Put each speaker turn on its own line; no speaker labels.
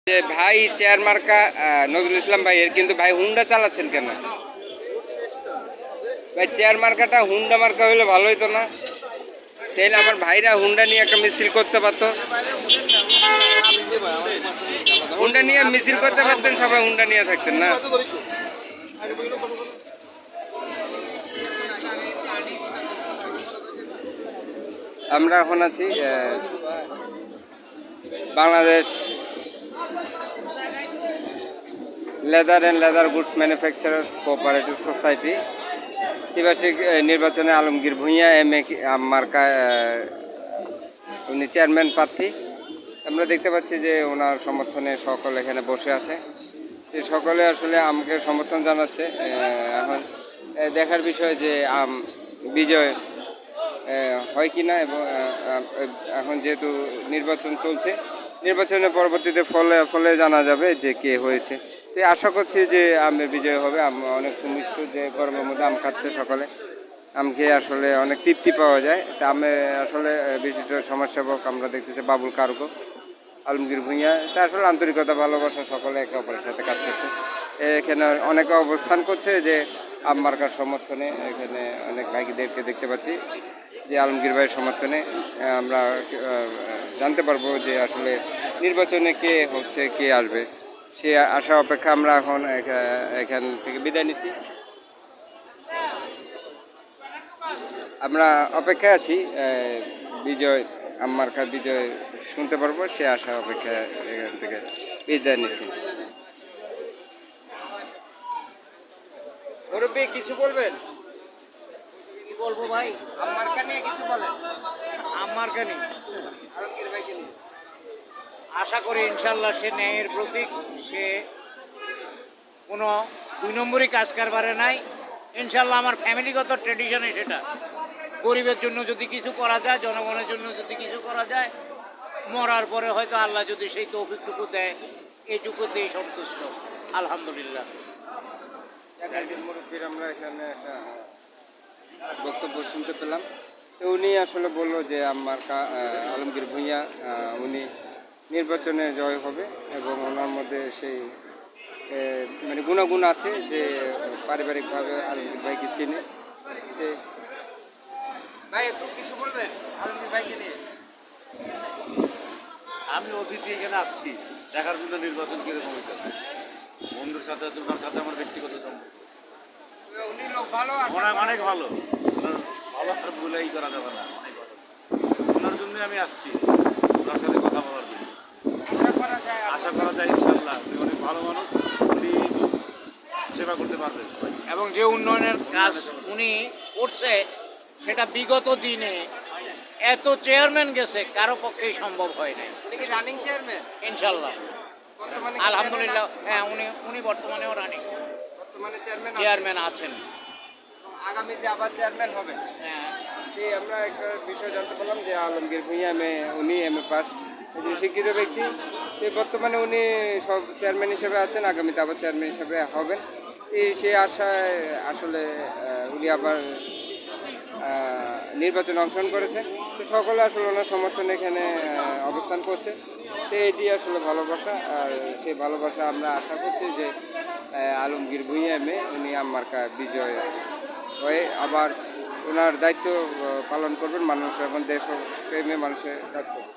যে ভাই চেয়ার মার্কা নজরুল ইসলাম ভাইয়ের, কিন্তু ভাই হুন্ডা চালাচ্ছেন কেন? ভাই চেয়ার মার্কাটা হুন্ডা মার্কা হইলে ভালো হইতো না? তাইলে আমার ভাইরা হুন্ডা নিয়ে একটা মিছিল করতে পারতো। হুন্ডা নিয়ে মিছিল করতে পারতেন, সবাই হুন্ডা নিয়ে থাকতেন না? আমরা এখন আছি Bangladesh leather and leather goods manufacturers cooperative society ত্রিবার্ষিক নির্বাচনে আলমগীর ভূঁইয়া এম.এ মার্কা উনি চেয়ারম্যান প্রার্থী। আমরা দেখতে পাচ্ছি যে ওনার সমর্থনে সকল এখানে বসে আছে। সকলে আসলে আমাকে সমর্থন জানাচ্ছে। এখন দেখার বিষয় যে বিজয় হয় কি না, এবং এখন যেহেতু নির্বাচন চলছে, নির্বাচনের পরবর্তীতে ফলে জানা যাবে যে কে হয়েছে। তো আশা করছি যে আমের বিজয় হবে। আম অনেক সুমিষ্ট, যে গরমের মধ্যে আম খাচ্ছে সকালে, আম খেয়ে আসলে অনেক তৃপ্তি পাওয়া যায়। তা আমে আসলে বিশিষ্ট সমাজসেবক আমরা দেখতেছি বাবুল কার্গো, আলমগীর ভূঁইয়া, তা আসলে আন্তরিকতা ভালোবাসা সকলে একে অপরের সাথে কাজ করছে। এখানে অনেকে অবস্থান করছে যে আম মার্কার সমর্থনে। এখানে অনেক ভাইদেরকে দেখতে পাচ্ছি যে আলমগীর ভাইয়ের সমর্থনে। আমরা জানতে পারবো যে আসলে নির্বাচনে কে হচ্ছে, কে আসবে, সে আশা অপেক্ষা আমরা এখন এখান থেকে বিদায় নিচ্ছি। আমরা অপেক্ষায় আছি বিজয়, আম্মার্কার বিজয় শুনতে পারবো, সে আশা অপেক্ষা এখান থেকে বিদায় নিচ্ছি। মুরব্বী কিছু বলবেন?
কি বলবো ভাই?
আম্মার্কা নিয়ে কিছু বলেন।
আমার কানি
আলমগীর ভাইকে নিয়ে
আশা করি ইনশাল্লাহ সে ন্যায়ের প্রতীক। সে কোনো 2 নম্বরই কাজ কারবারে নাই। ইনশাল্লাহ আমার ফ্যামিলিগত ট্রেডিশনে সেটা গরিবের জন্য যদি কিছু করা যায়, জনগণের জন্য যদি কিছু করা যায়, মরার পরে হয়তো আল্লাহ যদি সেই তৌফিকটুকু দেয়, এইটুকুতেই সন্তুষ্ট আলহামদুলিল্লাহ।
মুরব্বীর আমরা এখানে একটা বক্তব্য শুনতে পেলাম। তো উনি আসলে বললো যে আলমগীর ভূঁইয়া উনি নির্বাচনে জয় হবে, এবং ওনার মধ্যে সেই মানে গুণাগুণ আছে যে পারিবারিকভাবে আলমগীর ভাইকে চিনে। ভাই একটু কিছু বলবেন আলমগীর ভাইকে নিয়ে?
আমি অতিথি এখানে আসছি দেখার জন্য নির্বাচন কিরকম হইতেছে। বন্ধুর সাথে তোমার সাথে আমার ব্যক্তিগত সম্পর্ক।
উনি লোক ভালো,
অনেক ভালো, ভালো আর বলেই করা যাবে না, অনেক ভালো। ওনার জন্য আমি আসছি, ওনার সাথে কথা বলার জন্য। আশা করা যায় ইনশাল্লাহ উনি অনেক ভালো মানুষ, উনি সেবা করতে পারবেন।
এবং যে উন্নয়নের কাজ উনি করছে সেটা বিগত দিনে এত চেয়ারম্যান গেছে, কারো পক্ষেই সম্ভব হয় নাই।
উনি কি রানিং চেয়ারম্যান?
ইনশাল্লাহ আলহামদুলিল্লাহ, হ্যাঁ উনি বর্তমানেও রানিং
বর্তমানে
চেয়ারম্যান আছেন।
আগামীতে আবার চেয়ারম্যান হবে।
হ্যাঁ,
সেই আমরা একটা বিষয় জানতে পারলাম যে আলমগীর ভূঁইয়া উনি এম.এ পাস, একজন শিক্ষিত ব্যক্তি। সে বর্তমানে উনি সব চেয়ারম্যান হিসেবে আছেন, আগামীতে আবার চেয়ারম্যান হিসেবে হবেন। সেই আশায় আসলে উনি আবার নির্বাচনে অংশগ্রহণ করেছেন। তো সকলে আসলে ওনার সমর্থনে এখানে অবস্থান করছে। তো এটি আসলে ভালোবাসা, আর সেই ভালোবাসা আমরা আশা করছি যে আলমগীর ভূঁইয়া উনি মার্কা বিজয় হয়ে আবার ওনার দায়িত্ব পালন করবেন, মানুষ এবং দেশপ্রেমে মানুষের কাজ করবেন।